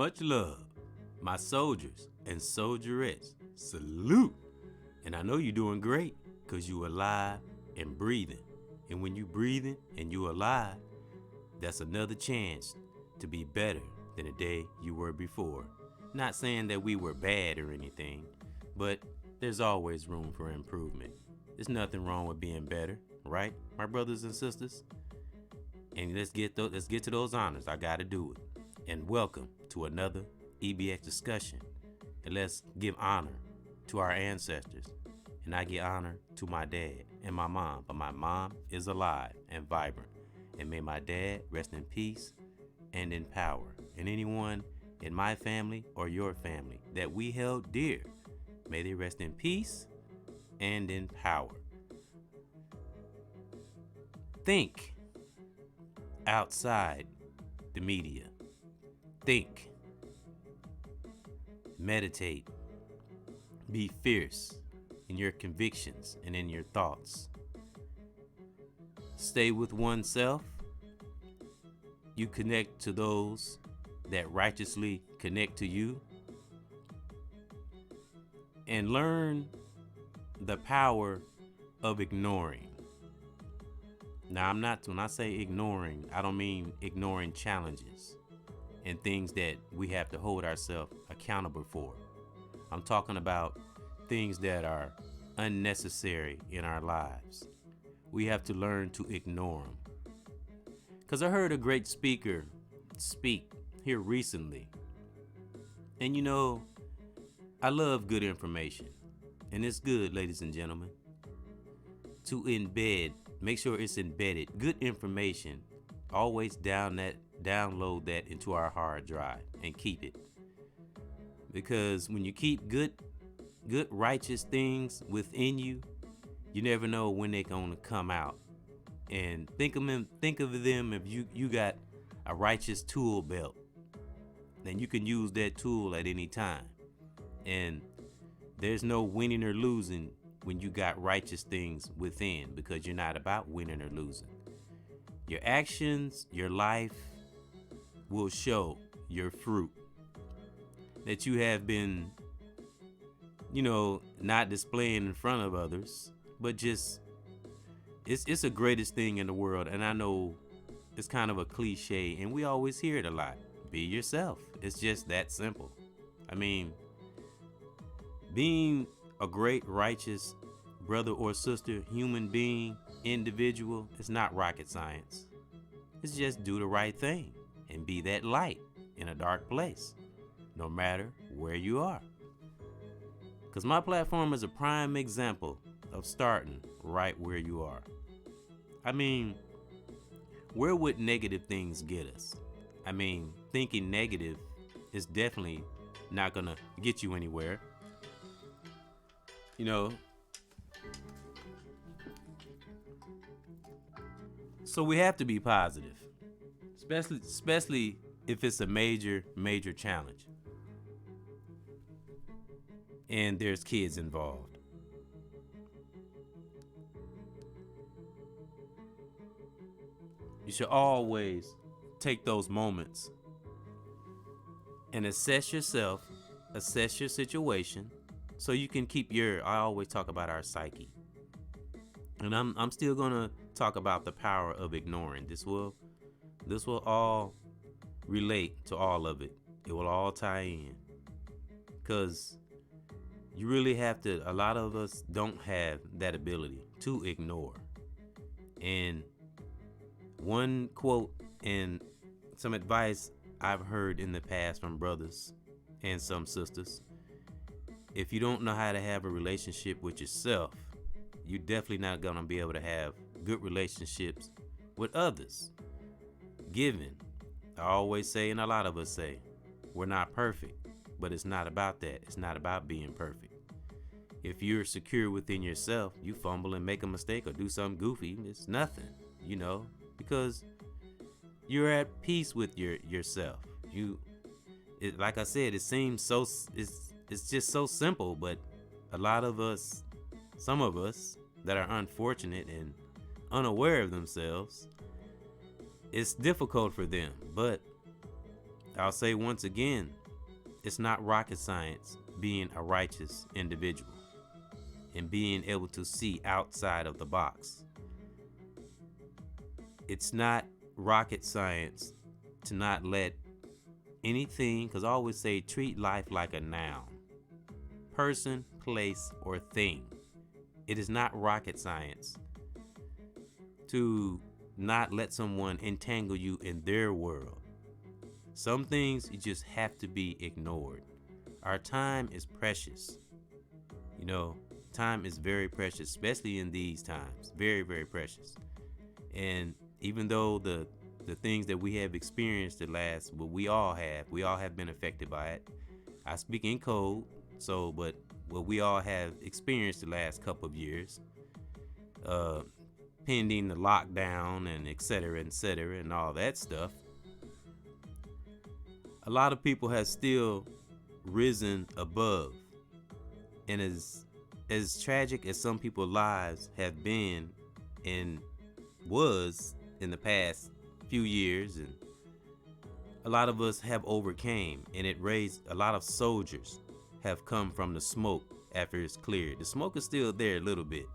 Much love, my soldiers and soldierettes. Salute. And I know you're doing great because you alive and breathing. And when you breathing and you alive, that's another chance to be better than the day you were before. Not saying that we were bad or anything, but there's always room for improvement. There's nothing wrong with being better, right, my brothers and sisters? And let's get to those honors. I gotta do it. And welcome to another EBX discussion. And let's give honor to our ancestors. And I give honor to my dad and my mom. But my mom is alive and vibrant. And may my dad rest in peace and in power. And anyone in my family or your family that we held dear, may they rest in peace and in power. Think outside the media. Think. Meditate. Be fierce in your convictions and in your thoughts. Stay with oneself. You connect to those that righteously connect to you. And learn the power of ignoring. Now, when I say ignoring, I don't mean ignoring challenges and things that we have to hold ourselves accountable for. I'm talking about things that are unnecessary in our lives. We have to learn to ignore them. Because I heard a great speaker speak here recently. And you know, I love good information. And it's good, ladies and gentlemen, to make sure it's embedded. Good information, always download that into our hard drive and keep it. Because when you keep good righteous things within you, you never know when they're going to come out. And think of them if you got a righteous tool belt, then you can use that tool at any time. And there's no winning or losing when you got righteous things within, because you're not about winning or losing. Your actions, your life will show your fruit that you have been, not displaying in front of others, but just, it's the greatest thing in the world. And I know it's kind of a cliche and we always hear it a lot. Be yourself. It's just that simple. I mean, being a great, righteous brother or sister, human being, individual, it's not rocket science. It's just do the right thing and be that light in a dark place, no matter where you are. Because my platform is a prime example of starting right where you are. I mean, where would negative things get us? I mean, thinking negative is definitely not going to get you anywhere. So we have to be positive, especially if it's a major challenge and there's kids involved. You should always take those moments and assess yourself, assess your situation, so you can keep I always talk about our psyche. And I'm still gonna talk about the power of ignoring. This will all relate to all of it. It will all tie in. Because you really have to, a lot of us don't have that ability to ignore. And one quote and some advice I've heard in the past from brothers and some sisters: if you don't know how to have a relationship with yourself, you're definitely not going to be able to have good relationships with others. I always say, and a lot of us say, we're not perfect, but it's not about that. It's not about being perfect. If you're secure within yourself, you fumble and make a mistake or do something goofy, it's nothing, because you're at peace with yourself. Like I said, it seems so, it's just so simple, but a lot of us, some of us that are unfortunate and unaware of themselves, it's difficult for them. But I'll say once again, it's not rocket science being a righteous individual and being able to see outside of the box. It's not rocket science to not let anything, because I always say treat life like a noun: person, place, or thing. It is not rocket science to not let someone entangle you in their world. Some things you just have to be ignored. Our time is precious. You know, time is very precious, especially in these times. Very, very precious. And even though the things that we have experienced the last, well, we all have been affected by it. I speak in code, so, but what we all have experienced the last couple of years, pending the lockdown and et cetera, and all that stuff, a lot of people have still risen above. And as tragic as some people's lives have been and was in the past few years, and a lot of us have overcame, and it raised a lot of soldiers have come from the smoke after it's cleared. The smoke is still there a little bit.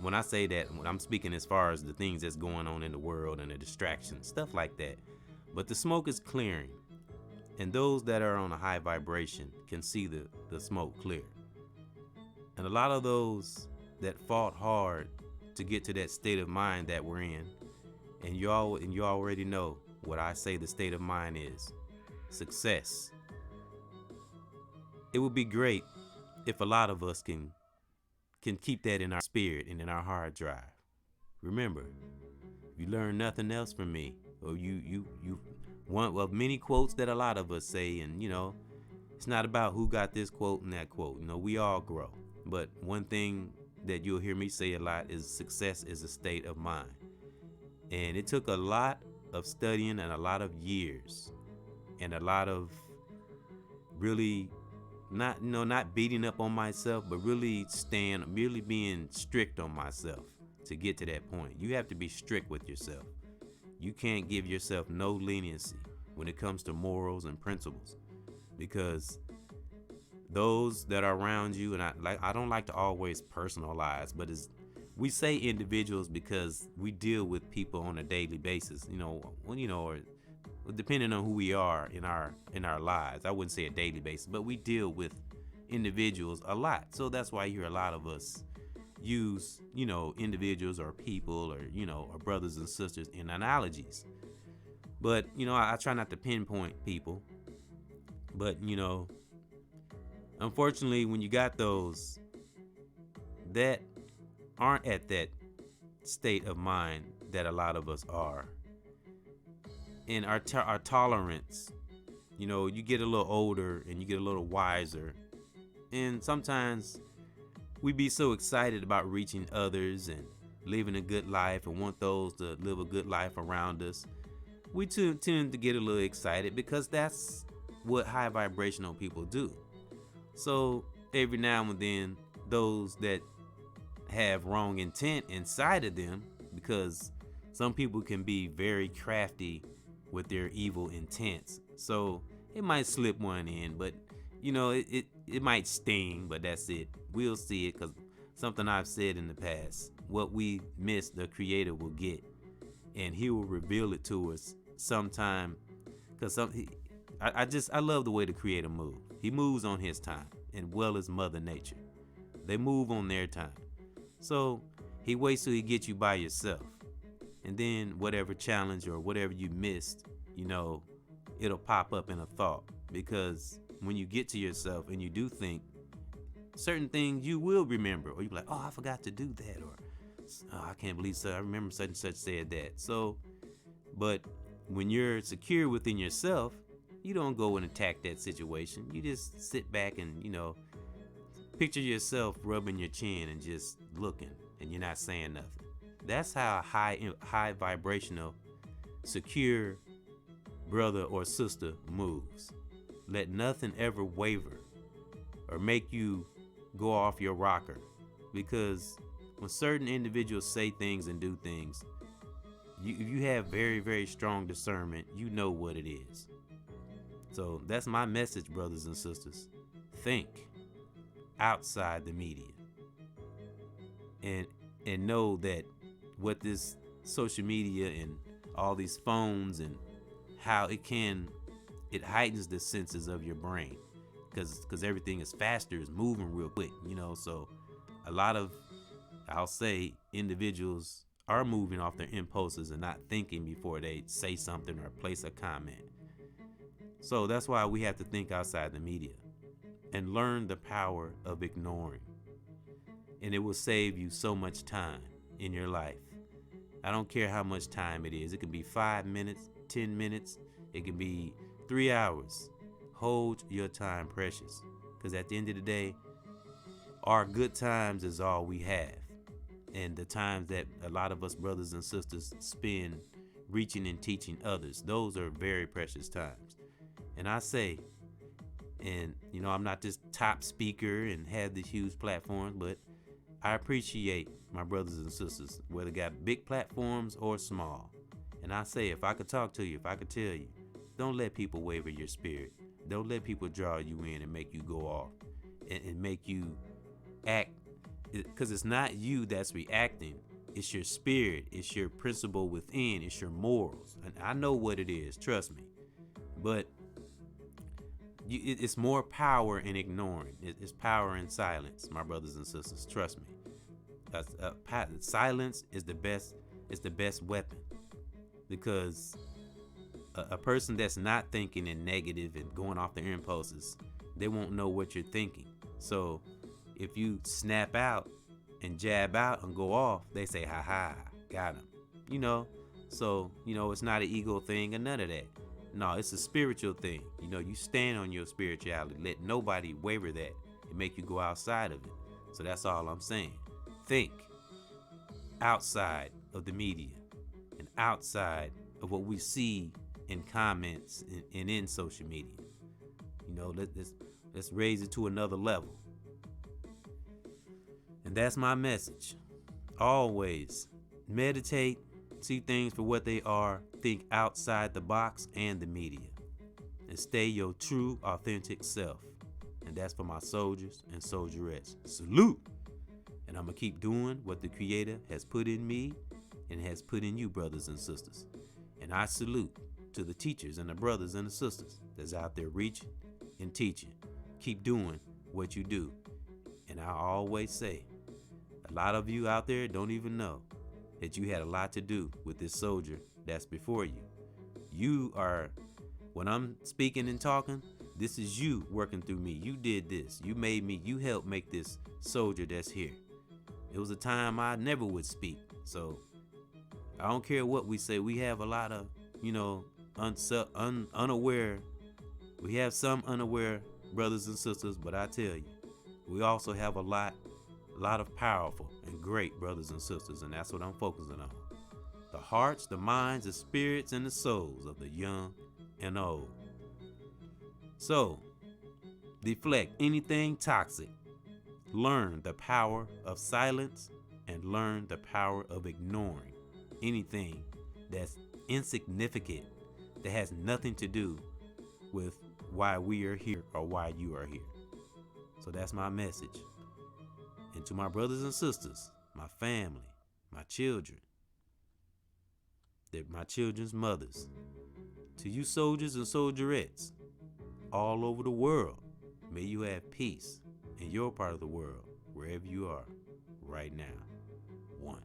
When I say that, when I'm speaking as far as the things that's going on in the world and the distractions, stuff like that. But the smoke is clearing, and those that are on a high vibration can see the smoke clear. And a lot of those that fought hard to get to that state of mind that we're in, and you already know what I say the state of mind is: success. It would be great if a lot of us can keep that in our spirit and in our hard drive. Remember, if you learn nothing else from me, or you one of many quotes that a lot of us say, and it's not about who got this quote and that quote. We all grow. But one thing that you'll hear me say a lot is success is a state of mind. And it took a lot of studying and a lot of years and a lot of really not beating up on myself, but really being strict on myself to get to that point. You have to be strict with yourself. You can't give yourself no leniency when it comes to morals and principles, because those that are around you, and I don't like to always personalize, but we say individuals because we deal with people on a daily basis, or depending on who we are in our lives. I wouldn't say a daily basis, but we deal with individuals a lot. So that's why you hear a lot of us use, individuals or people or, or brothers and sisters in analogies. But, I try not to pinpoint people. But, unfortunately, when you got those that aren't at that state of mind that a lot of us are, and our tolerance, you get a little older and you get a little wiser, and sometimes we be so excited about reaching others and living a good life and want those to live a good life around us. We tend to get a little excited because that's what high vibrational people do. So every now and then, those that have wrong intent inside of them, because some people can be very crafty with their evil intents, so it might slip one in, but it might sting, but that's it. We'll see it, because something I've said in the past: what we miss, the Creator will get, and He will reveal it to us sometime. Because I love the way the Creator moves. He moves on His time, and well as Mother Nature, they move on their time. So He waits till He gets you by yourself, and then whatever challenge or whatever you missed, it'll pop up in a thought. Because when you get to yourself and you do think certain things, you will remember, or you'll be like, oh, I forgot to do that, or oh, I can't believe I remember such and such said that. So, but when you're secure within yourself, you don't go and attack that situation. You just sit back and, picture yourself rubbing your chin and just looking, and you're not saying nothing. That's how a high vibrational, secure brother or sister moves. Let nothing ever waver or make you go off your rocker, because when certain individuals say things and do things, you have very, very strong discernment. You know what it is. So that's my message, brothers and sisters. Think outside the media, and know that what this social media and all these phones and how it heightens the senses of your brain, because everything is faster, is moving real quick, so a lot of, I'll say, individuals are moving off their impulses and not thinking before they say something or place a comment. So that's why we have to think outside the media and learn the power of ignoring. And it will save you so much time in your life. I don't care how much time it is. It can be 5 minutes, 10 minutes. It can be 3 hours. Hold your time precious. Because at the end of the day, our good times is all we have. And the times that a lot of us brothers and sisters spend reaching and teaching others, those are very precious times. And I say, and I'm not this top speaker and have this huge platform, but I appreciate my brothers and sisters, whether got big platforms or small. And I say, if I could talk to you, if I could tell you, don't let people waver your spirit. Don't let people draw you in and make you go off and make you act, because it's not you that's reacting. It's your spirit. It's your principle within. It's your morals. And I know what it is. Trust me. But it's more power in ignoring. It's power in silence, my brothers and sisters. Trust me. Silence is the best. It's the best weapon, because a person that's not thinking in negative and going off their impulses, they won't know what you're thinking. So if you snap out and jab out and go off, they say, ha ha, got him. So it's not an ego thing or none of that. No, it's a spiritual thing. You stand on your spirituality. Let nobody waver that and make you go outside of it. So that's all I'm saying. Think outside of the media and outside of what we see in comments and in social media. Let's raise it to another level. And that's my message. Always meditate, see things for what they are, think outside the box and the media, and stay your true, authentic self. And that's for my soldiers and soldierettes. Salute! And I'm going to keep doing what the Creator has put in me and has put in you, brothers and sisters. And I salute to the teachers and the brothers and the sisters that's out there reaching and teaching. Keep doing what you do. And I always say, a lot of you out there don't even know that you had a lot to do with this soldier that's before you. You are, when I'm speaking and talking, this is you working through me. You did this. You made me. You helped make this soldier that's here. It was a time I never would speak. So I don't care what we say. We have a lot of, unaware. We have some unaware brothers and sisters, but I tell you, we also have a lot of powerful and great brothers and sisters, and that's what I'm focusing on. The hearts, the minds, the spirits, and the souls of the young and old. So, deflect anything toxic. Learn the power of silence and learn the power of ignoring anything that's insignificant, that has nothing to do with why we are here or why you are here. So that's my message. And to my brothers and sisters, my family, my children, my children's mothers, to you soldiers and soldierettes all over the world, may you have peace in your part of the world, wherever you are right now. One.